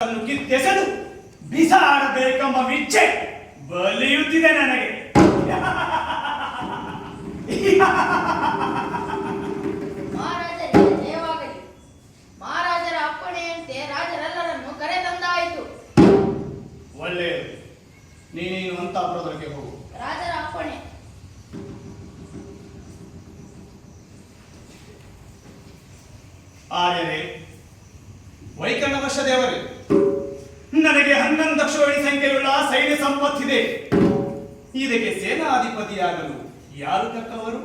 ಕಿತ್ತೆಸೆದು ಬಿಸಾಡಬೇಕೆಂಬ ಇಚ್ಛೆ ಬಲಿಯುತ್ತಿದೆ ನನಗೆ. ಮಹಾರಾಜರಿಗೆ ಜಯವಾಗಲಿ. ಮಹಾರಾಜರ ಅಪ್ಪಣೆಯಂತೆ ರಾಜರೆಲ್ಲರನ್ನು ಕರೆತಂದಾಯಿತು. ಒಳ್ಳೆಯದು. ನೀನೇನು ಅಂತಃಪುರದೊಳಗೆ ಹೋಗು. ರಾಜರ ಅಪ್ಪಣೆ. ಆರ್ಯರೇ, ವೈಕರ್ಣವಶ ದೇವರೇ, ನನಗೆ 11 ಅಕ್ಷೋಹಿಣಿ ಸಂಖ್ಯೆಯುಳ್ಳ ಸೈನ್ಯ ಸಂಪತ್ತಿದೆ. ಇದಕ್ಕೆ ಸೇನಾಧಿಪತಿಯಾಗಲು ಯಾರು ತಕ್ಕವರು?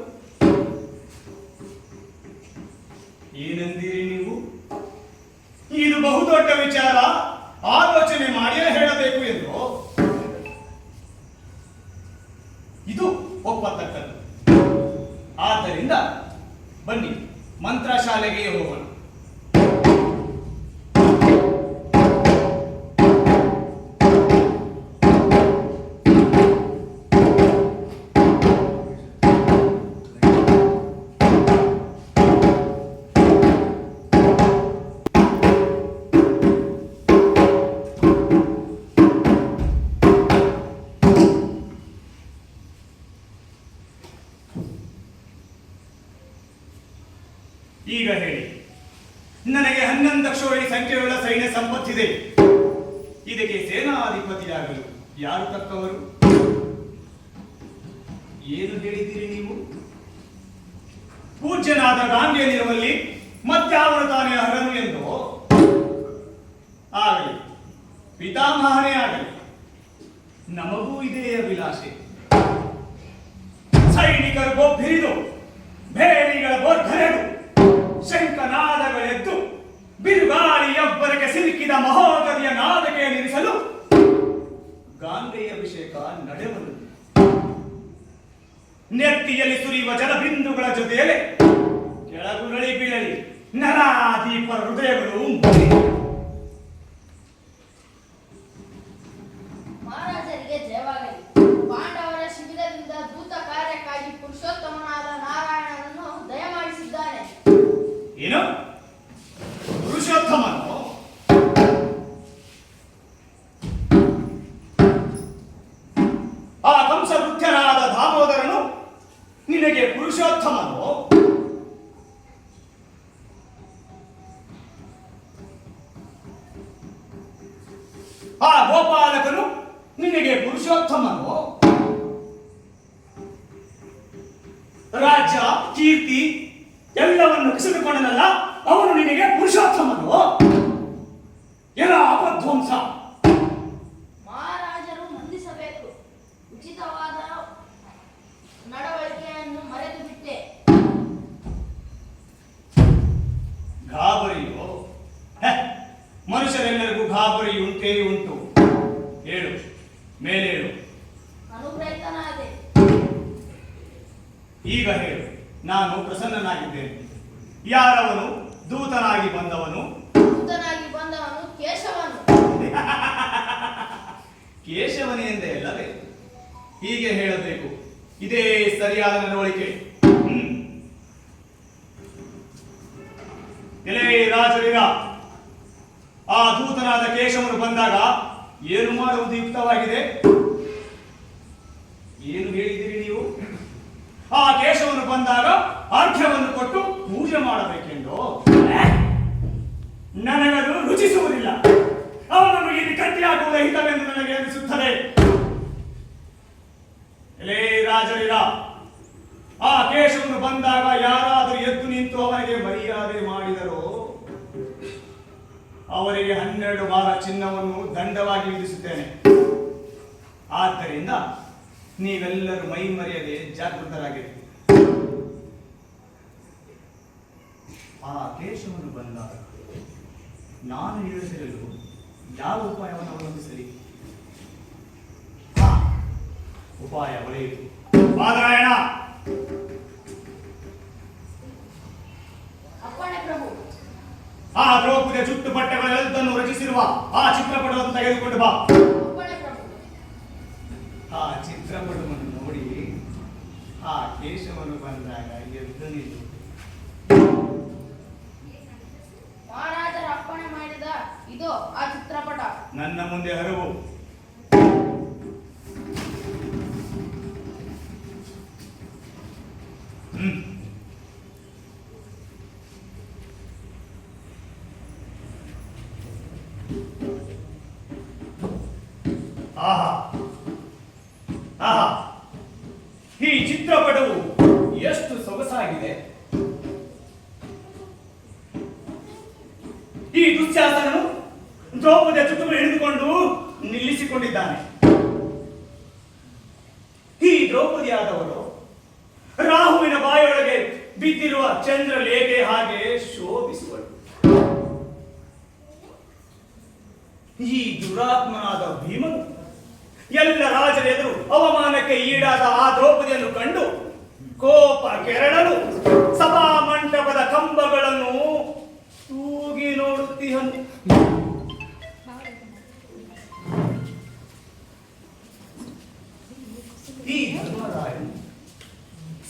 ಏನಂದಿರಿ ನೀವು? ಇದು ಬಹುದೊಡ್ಡ ವಿಚಾರ, ಆಲೋಚನೆ ಮಾಡಿಯೇ ಹೇಳಬೇಕು ಎಂದು. ಇದು ಒಪ್ಪತಕ್ಕದ್ದು. ಆದ್ದರಿಂದ ಬನ್ನಿ, ಮಂತ್ರಶಾಲೆಗೆ ಹೋಗೋಣ. ಈಗ ಹೇಳಿ, ನನಗೆ 11 ಅಕ್ಷೋಹಿಣಿ ಸಂಖ್ಯೆಯುಳ್ಳ ಸೈನ್ಯ ಸಂಪತ್ತಿದೆ. ಇದಕ್ಕೆ ಸೇನಾಧಿಪತಿಯಾಗಲು ಯಾರು ತಕ್ಕವರು? ಏನು ಹೇಳಿದ್ದೀರಿ ನೀವು? ಪೂಜ್ಯನಾದ ಗಾಂಗೇಯನಿರುವಲ್ಲಿ ಮತ್ಯಾವನು ತಾನೇ ಅರ್ಹನು ಎಂದು? ಆಗಲಿ, ಪಿತಾಮಹನೇ ಆಗಲಿ, ನಮಗೂ ಇದೇ ಅಭಿಲಾಷೆ. ಸೈನಿಕರು ಬೊಬ್ಬಿರಿದು, ಭೇರಿಗಳ ಬೋರ್ಧರೆದು, ಶಂಖನಾದಗಳೆದ್ದು, ಬಿರುಗಾಳಿಯೊಬ್ಬರಿಗೆ ಸಿಲುಕಿದ ಮಹೋದರಿಯ ನಾದಕ್ಕೆ ನಿಲ್ಲಿಸಲು ಗಾಂಗೆಯ ಅಭಿಷೇಕ ನಡೆಯುವುದು. ನೆತ್ತಿಯಲ್ಲಿ ಸುರಿಯುವ ಜಲಬಿಂದುಗಳ ಜೊತೆಯಲ್ಲಿ ಕೆಳಗುರಳಿ ಬೀಳಲಿ ನರಾದೀಪ ಹೃದಯಗಳು. ಮಹಾರಾಜರಿಗೆ ಜಯವಾಗಲಿ. ಪಾಂಡವರ ಶಿಬಿರದಿಂದ ದೂತ ಕಾರ್ಯಕ್ಕಾಗಿ ಪುರುಷೋತ್ತಮನಾದ ನಾರಾಯಣನನ್ನು ದಯಮಾಡಿಸಿದ್ದಾನೆ. ಏನು? ಪುರುಷೋತ್ತಮನು? ಆ ಕಂಸವೃತ್ಯನಾದ ದಾಮೋದರನು ನಿನಗೆ ಪುರುಷೋತ್ತಮನು? ಆ ಗೋಪಾಲಕನು ನಿನಗೆ ಪುರುಷೋತ್ತಮನು? ರಾಜ್ಯ, ಕೀರ್ತಿ ಎಲ್ಲವನ್ನು ಕಸಿದುಕೊಂಡನಲ್ಲ, ಅವನು ನಿನಗೆ ಪುರುಷೋತ್ತಮನು? ಎಲ್ಲ ಅಪಧ್ವಂಸ. ಮಹಾರಾಜರು ಮಂದಿಸಬೇಕು. ಉಚಿತವಾದ ನಡವಳಿಕೆಯನ್ನು ಮರೆತು ಬಿಟ್ಟೆ. ಗಾಬರಿಯೋ? ಮನುಷ್ಯರೆಲ್ಲರಿಗೂ ಗಾಬರಿ ಉಂಟೇ ಉಂಟು. ಹೇಳು, ಮೇಲೇಳು. ಅನುಗ್ರಹಿತನಾದೆ. ಈಗ ಹೇಳು, ನಾನು ಪ್ರಸನ್ನನಾಗಿದ್ದೇನೆ. ಯಾರವನು? ದೂತನಾಗಿ ಬಂದವನು? ದೂತನಾಗಿ ಬಂದವನು ಕೇಶವನು. ಕೇಶವನೇ ಎಂದೇ ಅಲ್ಲವೇ? ಹೀಗೆ ಹೇಳಬೇಕು. ಇದೇ ಸರಿಯಾದ ನಡವಳಿಕೆ. ಎಲೇ ರಾಜರಿಗ, ಆ ದೂತನಾದ ಕೇಶವನು ಬಂದಾಗ ಏನು ಮಾಡುವುದು ಯುಕ್ತವಾಗಿದೆ? ಏನು ಹೇಳಿದಿರಿ ನೀವು? ಆ ಕೇಶವನು ಬಂದಾಗ ಅರ್ಘ್ಯವನ್ನು ಕೊಟ್ಟು ಪೂಜೆ ಮಾಡಬೇಕೆಂದು. ನನಗದು ರುಚಿಸುವುದಿಲ್ಲ. ಅವನನ್ನು ಇಲ್ಲಿ ಕಟ್ಟಿಹಾಕುವುದೇ ಹಿತವೆಂದು ನನಗೆ ಅನಿಸುತ್ತದೆ. ಎಲೇ ರಾಜರಿಗ, ಆ ಕೇಶವನು ಬಂದಾಗ ಯಾರಾದರೂ ಎದ್ದು ನಿಂತು ಅವನಿಗೆ ಮರ್ಯಾದೆ ಮಾಡಿದರೋ ಅವರಿಗೆ 12 ವಾರ ಚಿನ್ನವನ್ನು ದಂಡವಾಗಿ ವಿಧಿಸುತ್ತೇನೆ. ಆದ್ದರಿಂದ ನೀವೆಲ್ಲರೂ ಮೈ ಮರೆಯದೆ ಜಾಗೃತರಾಗಿರಿ. ಆ ಕೇಶವನು ಬಂದಾಗ ನಾನು ಇಳಿಸಿರಲು ಯಾವ ಉಪಾಯವನ್ನು ಅವಲಂಬಿಸಲಿ? ಉಪಾಯ ಒಳ್ಳೆಯದು. ಪಾದರಾಯಣ. ಅಪ್ಪಣೆ ಪ್ರಭು. ಆ ದ್ರೌಪದಿಯ ಚುಟ್ಟುಪಟ್ಟೆಗಳೆಲ್ಲದನ್ನು ರಚಿಸಿರುವ ಆ ಚಿತ್ರಪಟವನ್ನು ತೆಗೆದುಕೊಂಡು ಬಾ. ಅಪ್ಪಣೆ ಪ್ರಭು. ಆ ಚಿತ್ರಪಟವನ್ನು ನೋಡಿ ಆ ಕೇಶವನು ಬಂದಾಗ ಎದ್ದು ನಿಲ್ಲು. ಮಹಾರಾಜರ ಅಪ್ಪಣೆ ಮಾಡಿದ ಇದೋ ಆ ಚಿತ್ರ ಚಿತ್ರಪಟ. ನನ್ನ ಮುಂದೆ ಹರವು. ಆಹಾ ಆಹಾ, ಈ ಚಿತ್ರಪಟವು ಎಷ್ಟು ಸೊಗಸಾಗಿದೆ. ಈ ದುಶ್ಯಾಸನನು ದ್ರೌಪದಿಯ ಚುಚ್ಚುಗಳು ಹಿಡಿದುಕೊಂಡು ನಿಲ್ಲಿಸಿಕೊಂಡಿದ್ದಾನೆ. ಈ ದ್ರೌಪದಿಯಾದವರು ರಾಹುವಿನ ಬಾಯೊಳಗೆ ಬಿದ್ದಿರುವ ಚಂದ್ರಲೇಖೆ ಹಾಗೆ ಶೋಭಿಸುವಳು. ಈ ದುರಾತ್ಮನಾದ ಭೀಮನು ಎಲ್ಲ ರಾಜರೆದುರು ಅವಮಾನಕ್ಕೆ ಈಡಾದ ಆ ದ್ರೌಪದಿಯನ್ನು ಕಂಡು ಕೋಪ ಕೆರಳಲು ಸಭಾ ಮಂಟಪದ ಕಂಬಗಳನ್ನು ತೂಗಿ ನೋಡುತ್ತೀಹನು. ಈ ಧರ್ಮರಾಯನು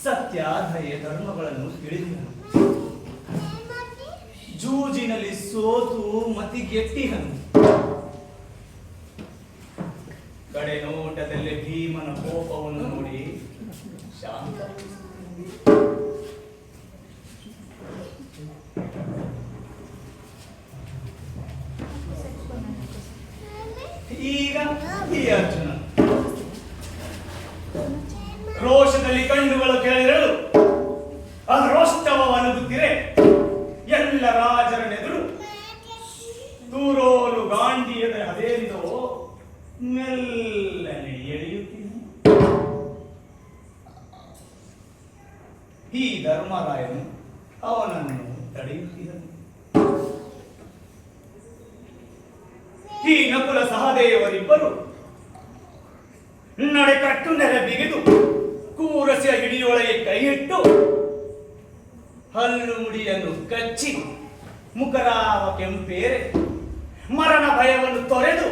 ಸತ್ಯ ಧೈರ್ಯ ಧರ್ಮಗಳನ್ನು ತಿಳಿದಿಹನು. ಜೂಜಿನಲ್ಲಿ ಸೋತು ಮತಿಗೆಟ್ಟಿಹನು. ಕಡೆ ನೋಟದಲ್ಲಿ ಭೀಮನ ಕೋಪವನ್ನು ನೋಡಿ ಶಾಂತ. ಈಗ ಈ ಅರ್ಜುನ ರೋಷದಲ್ಲಿ ಕಣ್ಣುಗಳು ಕೇಳಿರಲು ಅದು ರೋಷ್ಟವನುಗುತ್ತಿರೆ ಎಲ್ಲ ರಾಜರನೆದುರು ದೂರೋಲು ಗಾಂಡಿಯದ ಅದೇಂದೋ ಮೆಲ್ಲನೆ ಎಳೆಯುತ್ತೀನಿ. ಈ ಧರ್ಮರಾಯನು ಅವನನ್ನು ತಡೆಯುತ್ತಿದ್ದನು. ಈ ನಕುಲ ಸಹದೇವರಿಬ್ಬರು ನಡೆಕಟ್ಟು ನೆರೆ ಬಿಗಿದು ಕೂರಸಿಯ ಹಿಡಿಯೊಳಗೆ ಕೈಯಿಟ್ಟು ಹಲ್ಲು ಮುಡಿಯನ್ನು ಕಚ್ಚಿ ಮುಖರಾವ ಕೆಂಪೇರೆ ಮರಣ ಭಯವನ್ನು ತೊರೆದು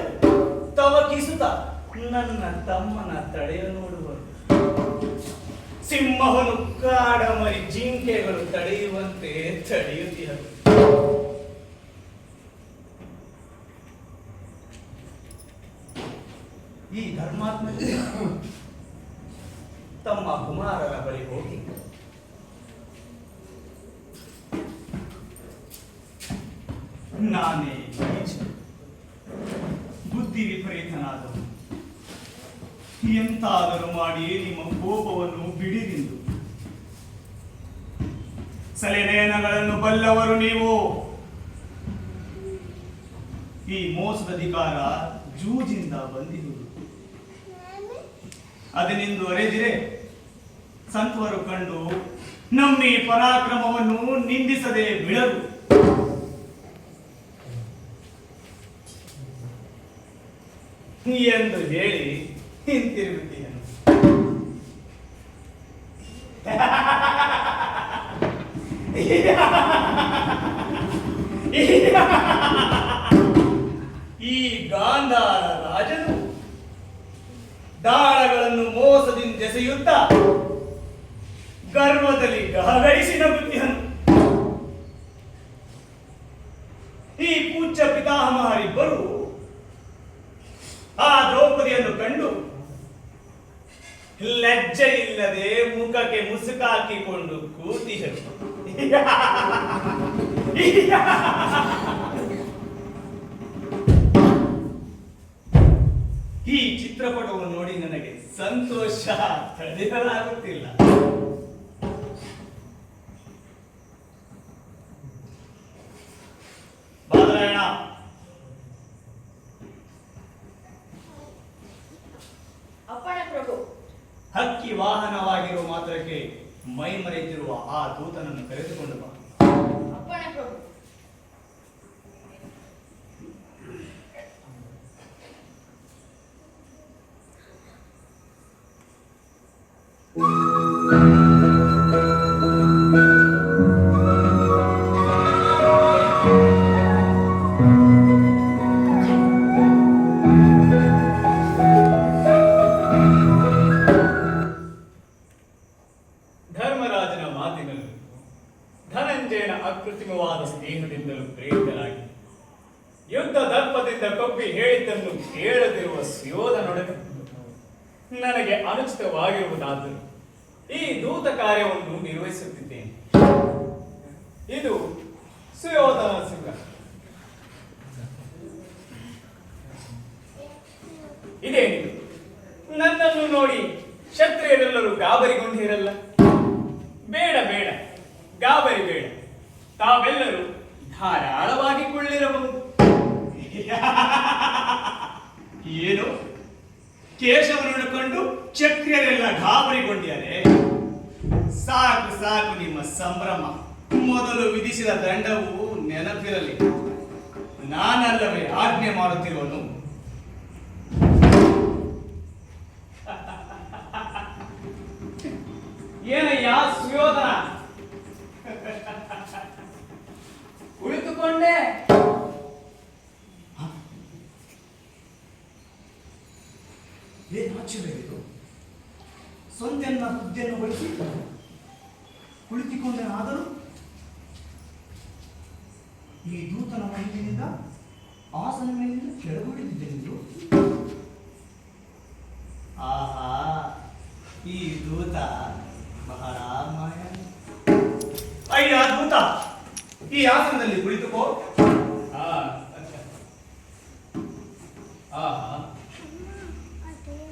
ತವಕಿಸುತ್ತ ನನ್ನ ತಮ್ಮನ ತಡೆಯ ನೋಡುವರು. ಸಿಂಹವನ್ನು ಕಾಡಮರಿ ಜಿಂಕೆಗಳು ತಡೆಯುವಂತೆ ತಡೆಯುತ್ತಿದ್ದರು. ಈ ಧರ್ಮಾತ್ಮ ತಮ್ಮ ಕುಮಾರರ ಬಳಿ ಹೋಗಿ ನಾನೇ ಬುದ್ಧಿ ವಿಪರೀತನಾದನು, ಎಂತಾದರೂ ಮಾಡಿ ನಿಮ್ಮ ಕೋಪವನ್ನು ಬಿಡಿದಿಂದು ಸೆಲೆನಯನಗಳನ್ನು ಬಲ್ಲವರು ನೀವು. ಈ ಮೋಸದ ಅಧಿಕಾರ ಜೂಜಿಂದ ಬಂದಿರುವುದು. ಅದನ್ನೆಂದು ಅರೆದಿರೆ ಸಂತವರು ಕಂಡು ನಮ್ಮಿ ಪರಾಕ್ರಮವನ್ನು ನಿಂದಿಸದೆ ಬಿಡರು. ಎಂದು ಹೇಳಿ ಹಿಂತಿರುಗುತ್ತೀಯನು. ಈ ಗಾಂಧಾರ ರಾಜನು ದಾಳಗಳನ್ನು ಮೋಸದಿಂದ ಎಸೆಯುತ್ತ ಗರ್ವದಲ್ಲಿ ಗಹಗರಿಸಿ ನಗುತ್ತಿಯನು. ಈ ಪೂಜ್ಯ ಪಿತಾಮಹರಿಬ್ಬರು ಆ ದ್ರೌಪದಿಯನ್ನು ಕಂಡು ಲಜ್ಜೆ ಇಲ್ಲದೆ ಮುಖಕ್ಕೆ ಮುಸುಕಾಕಿಕೊಂಡು ಕೂತಿದರು. ಈ ಚಿತ್ರಪಟವನ್ನು ನೋಡಿ ನನಗೆ ಸಂತೋಷ ತಡೆಯಲಾಗುತ್ತಿಲ್ಲ. ಬಾದರಾಯಣ, ಅಪ್ಪಣೆ ಪ್ರಭು. ಹಕ್ಕಿ ವಾಹನವಾಗಿರುವ ಮಾತ್ರಕ್ಕೆ ಮೈ ಮರೆತಿರುವ ಆ ದೂತನನ್ನು ಕರೆದುಕೊಂಡು ಬಾ. ಅಪ್ಪಣೆ ಪ್ರಭು. ಧರ್ಮರಾಜನ ಮಾತಿನಲ್ಲಿ ಧನಂಜಯನ ಅಕೃತ್ರಿಮವಾದ ಸ್ನೇಹದಿಂದಲೂ ಪ್ರೇರಿತರಾಗಿ ಯುದ್ಧ ದರ್ಪದಿಂದ ಕೊಬ್ಬಿ ಪ್ರಭು ಹೇಳಿದ್ದನ್ನು ಕೇಳದಿರುವ ಸುಯೋಧನೊಡನೆ ನನಗೆ ಅನುಚಿತವಾಗಿರುವುದಾದರೂ ಈ ದೂತ ಕಾರ್ಯವನ್ನು ನಿರ್ವಹಿಸುತ್ತಿದ್ದೇನೆ. ಇದು ಸುಯೋಧನ ಸಿಂಹ. ಇದೇನು ನನ್ನನ್ನು ನೋಡಿ ಕ್ಷತ್ರಿಯರೆಲ್ಲರೂ ಗಾಬರಿಗೊಂಡಿರಲ್ಲ? ಬೇಡ ಬೇಡ, ಗಾಬರಿ ಬೇಡ. ತಾವೆಲ್ಲರೂ ಧಾರಾಳವಾಗಿ ಕೊಳ್ಳಿರಬಹುದು. ಏನು ಕೇಶವನನ್ನು ಕಂಡು ಕ್ಷತ್ರಿಯರೆಲ್ಲ ಗಾಬರಿಗೊಂಡ್ಯಾರೆ? ಸಾಕು ಸಾಕು ನಿಮ್ಮ ಸಂಭ್ರಮ. ಮೊದಲು ವಿಧಿಸಿದ ದಂಡವು ನೆನಪಿರಲಿ. ನಾನಲ್ಲವೇ ಆಜ್ಞೆ ಮಾಡುತ್ತಿರುವನು. ಏನಯ್ಯ ಸುಯೋಧನ, ಕುಳಿತುಕೊಂಡೆ? ಏನು ಆಶ್ಚರ್ಯವಿದು? ಸೊಂದೆನ್ನ ಬುದ್ಧಿಯನ್ನು ಬಳಸಿ ಕುಳಿತುಕೊಂಡನಾದರೂ ಈ ದೂತನ ಮೈಲಿನಿಂದ ಆಸನ ಮೇಲಿಂದ ಕೆಳಗುಳಿದಿದ್ದೆಂದು. ಆಹಾ, ಈ ದೂತ ಬಹಳ ಮಾಯ. ಅಯ್ಯ ದೂತ, ಈ ಆಸನದಲ್ಲಿ ಕುಳಿತುಕೋ. ಆಹಾ,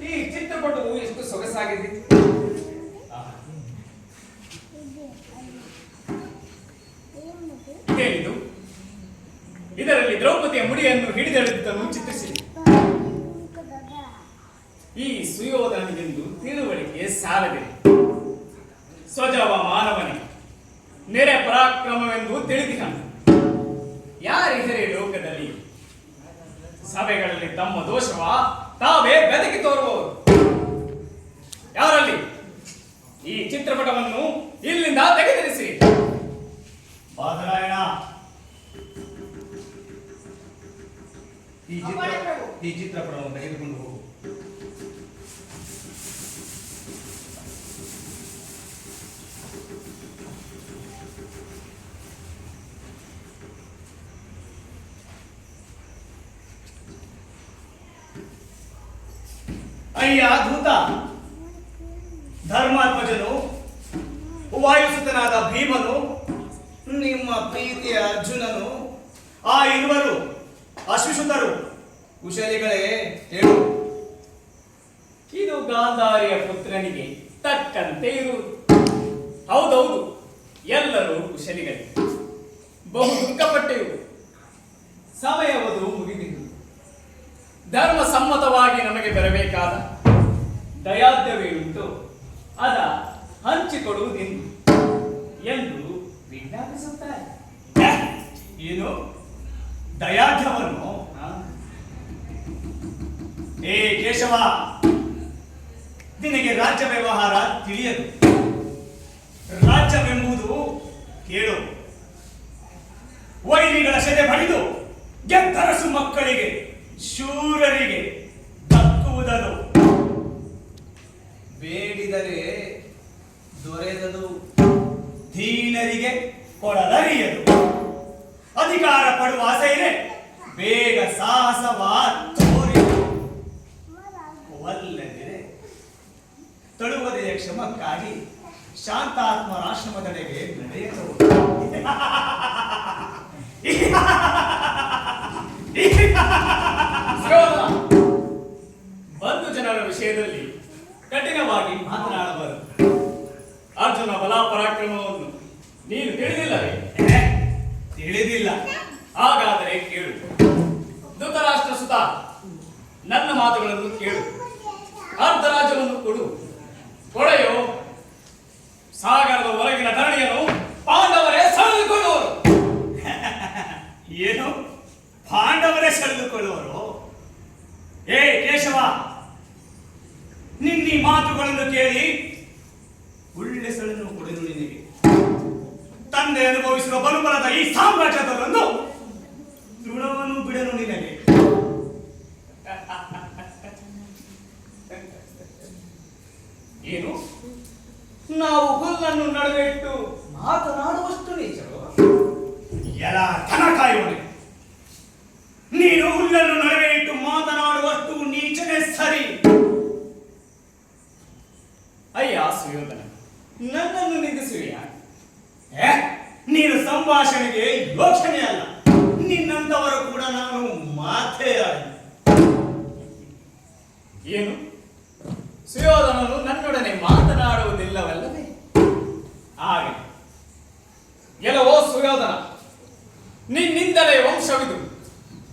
ಈ ಚಿತ್ರಪಟವು ಎಷ್ಟು ಸೊಗಸಾಗಿದೆ. ಇದೇನಿದು? ಇದರಲ್ಲಿ ದ್ರೌಪದಿಯ ಮುಡಿಯನ್ನು ಹಿಡಿದೆಳೆದನ್ನು ಚಿತ್ರಿಸಿದೆ. ಈ ಸುಯೋಧನನಿಗೆಂದು ತಿಳುವಳಿಕೆ ಸಾಲದೆ ಸ್ವಜಾವ ಮಾನವನೇ, ನೆರೆ ಪರಾಕ್ರಮವೆಂದು ತಿಳಿದಿಹ. ಯಾರಿದರೆ ಲೋಕದಲ್ಲಿ ಸಭೆಗಳಲ್ಲಿ ತಮ್ಮ ದೋಷವ ತಾವೇ ಬೆದಕಿ ತೋರುವವರು? ಯಾರಲ್ಲಿ? ಈ ಚಿತ್ರಪಟವನ್ನು ಇಲ್ಲಿಂದ ತೆಗೆದಿರಿಸಿ. ಬಾದರಾಯಣ, ಅಪ್ಪಣೆ ಪ್ರಭು. ಈ ಚಿತ್ರಪಟವನ್ನು ತೆಗೆದುಕೊಂಡು ಹೋಗು. ಅಯ್ಯ ದೂತ, ಧರ್ಮಾತ್ಮಜನು, ವಾಯುಸುತನಾದ ಭೀಮನು, ನಿಮ್ಮ ಪ್ರೀತಿಯ ಅರ್ಜುನನು, ಆ ಇರುವರು ಅಶ್ವಸುತರು ಕುಶಲಿಗಳೇ ಹೇಳು. ಇದು ಗಾಂಧಾರಿಯ ಪುತ್ರನಿಗೆ ತಕ್ಕಂತೆ ಇರುವುದು. ಹೌದೌದು, ಎಲ್ಲರೂ ಕುಶಲಿಗಳೇ. ಬಹು ದುಃಖಪಟ್ಟೆವು. ಸಮಯವದು ಮುಗಿದಿದ್ದು. ಧರ್ಮ ಸಮ್ಮತವಾಗಿ ನಮಗೆ ಬರಬೇಕಾದ ದಯಾದ್ಯವೇನುಂಟು ಅದ ಹಂಚಿಕೊಡುವುದೆಂದು ಎಂದು ವಿಜ್ಞಾಪಿಸುತ್ತಾರೆ. ಏನು ದಯಾಢ್ಯವನ್ನು? ಏ ಕೇಶವ, ನಿನಗೆ ರಾಜ್ಯ ವ್ಯವಹಾರ ತಿಳಿಯದು. ರಾಜ್ಯವೆಂಬುದು ಕೇಳು, ವೈರಿಗಳ ಸೆದೆ ಬಡಿದು ಗೆದ್ದರಸು ಮಕ್ಕಳಿಗೆ, ಶೂರರಿಗೆ ದಕ್ಕುವುದದು. ಬೇಡಿದರೆ ದೊರೆಯದು, ದೀನರಿಗೆ ಕೊಡಲರಿಯದು. ಅಧಿಕಾರ ಪಡುವ ಆಸೆಯಿದೆ, ಬೇಗ ಸಾಹಸವ ತೋರಿದು. ಒಲ್ಲದಿರೆ ತಳುವದೆಯ ಕ್ಷಮಕ್ಕಾಗಿ ಶಾಂತಾತ್ಮರಾಶ್ರಮದೆಡೆಗೆ ನಡೆಯಬಹುದು. ಬಂಧು ಜನರ ವಿಷಯದಲ್ಲಿ ಕಠಿಣವಾಗಿ ಮಾತನಾಡಬಾರದು. ಅರ್ಜುನ ಬಲ ಪರಾಕ್ರಮವನ್ನು ನೀನು ತಿಳಿದಿಲ್ಲವೇ? ತಿಳಿದಿಲ್ಲ. ಹಾಗಾದರೆ ಕೇಳು. ಧೃತರಾಷ್ಟ್ರ ಸುತ, ನನ್ನ ಮಾತುಗಳನ್ನು ಕೇಳು. ಅರ್ಧ ರಾಜ್ಯವನ್ನು ಕೊಡು. ಕೊಡೆಯೋ ಸಾಗರದ ಹೊರಗಿನ ಧರಣಿಯನ್ನು ಪಾಂಡವರೇ ಸೆಳೆದುಕೊಳ್ಳುವರು. ಏನು ಪಾಂಡವರೇ ಸೆಳೆದುಕೊಳ್ಳುವರು? ಏ ಕೇಶವ, ನಿನ್ನ ಮಾತುಗಳನ್ನು ಕೇಳಿ ಒಳ್ಳೆ ಸೆಳೆದು ಕೊಡೆದು ನಿನಗೆ. ತಂದೆ ಅನುಭವಿಸಿರುವ ಬಲುಬಲದ ಈ ಸಾಮ್ರಾಜ್ಯದಲ್ಲೊಂದು ತೃಣವನ್ನು ಬಿಡನು ನಿನಗೆ. ಏನು? ನಾವು ಹುಲ್ಲನ್ನು ನಡುವೆ ಇಟ್ಟು ಮಾತನಾಡುವಷ್ಟು ನೀಚರು? ಎಲ ದನ ಕಾಯುವನೆ, ನೀನು ಹುಲ್ಲನ್ನು ನಡುವೆ ಇಟ್ಟು ಏನು ಸುಯೋಧನನು ನನ್ನೊಡನೆ ಮಾತನಾಡುವುದಿಲ್ಲವಲ್ಲವೇ? ಹಾಗೆ ಎಲ್ಲವೋ ಸುಯೋಧನ, ನಿನ್ನಿಂದಲೇ ವಂಶವಿದು,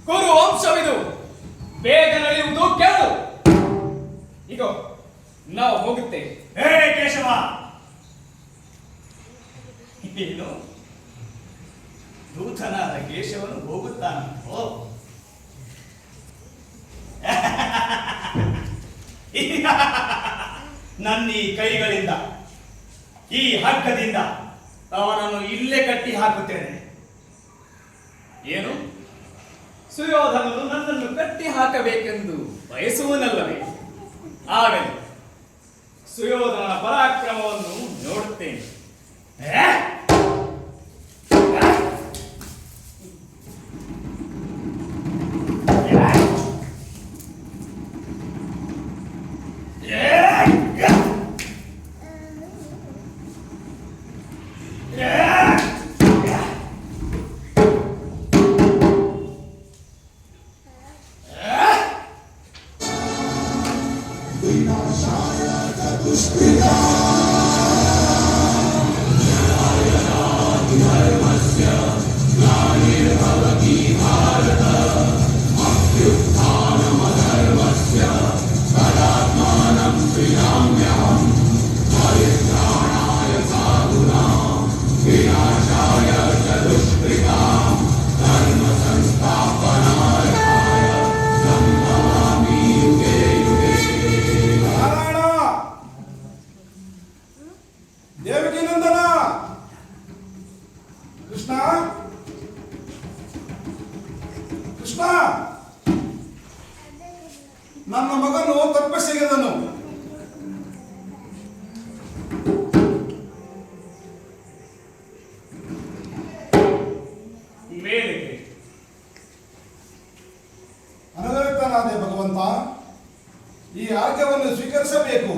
ಕುರು ವಂಶವಿದು, ಬೇಗ ನಡೆಯುವುದು ಕೇಳು. ಈಗ ನಾವು ಹೋಗುತ್ತೇವೆ. ಹೇ ಕೇಶವ, ಏನು ದೂತನಾದ ಕೇಶವನು ಹೋಗುತ್ತಾನೋ? ನನ್ನ ಈ ಕೈಗಳಿಂದ, ಈ ಹಗ್ಗದಿಂದ ಅವನನ್ನು ಇಲ್ಲೇ ಕಟ್ಟಿ ಹಾಕುತ್ತೇನೆ. ಏನು ಸುಯೋಧನನು ನನ್ನನ್ನು ಕಟ್ಟಿ ಹಾಕಬೇಕೆಂದು ಬಯಸುವನಲ್ಲವೇ? ಆಗಲಿ, ಸುಯೋಧನನ ಪರಾಕ್ರಮವನ್ನು ನೋಡುತ್ತೇನೆ. ದೇವಕಿನಂದನ, ಕೃಷ್ಣ, ಕೃಷ್ಣ, ನನ್ನ ಮಗನು ತಪ್ಪಿಸಿಗದನು. ಮೇಲೆಗೆ ಅನಗತ್ಯನಾದೆ ಭಗವಂತ, ಈ ಆಜ್ಞೆಯನ್ನು ಸ್ವೀಕರಿಸಬೇಕು.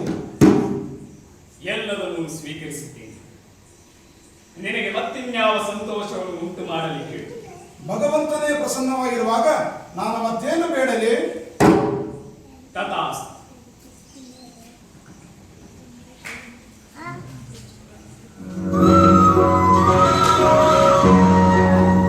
ಎಲ್ಲವನ್ನೂ ಸ್ವೀಕರಿಸುತ್ತೇನೆ. ನಿನಗೆ ಮತ್ತಿನ್ಯಾವ ಸಂತೋಷವನ್ನು ಉಂಟು ಮಾಡಲಿ ಹೇಳು. ಭಗವಂತನೇ ಪ್ರಸನ್ನವಾಗಿರುವಾಗ ನಾನು ಮತ್ತೇನು ಬೇಡಲಿ? ತಥಾಸ್ತು.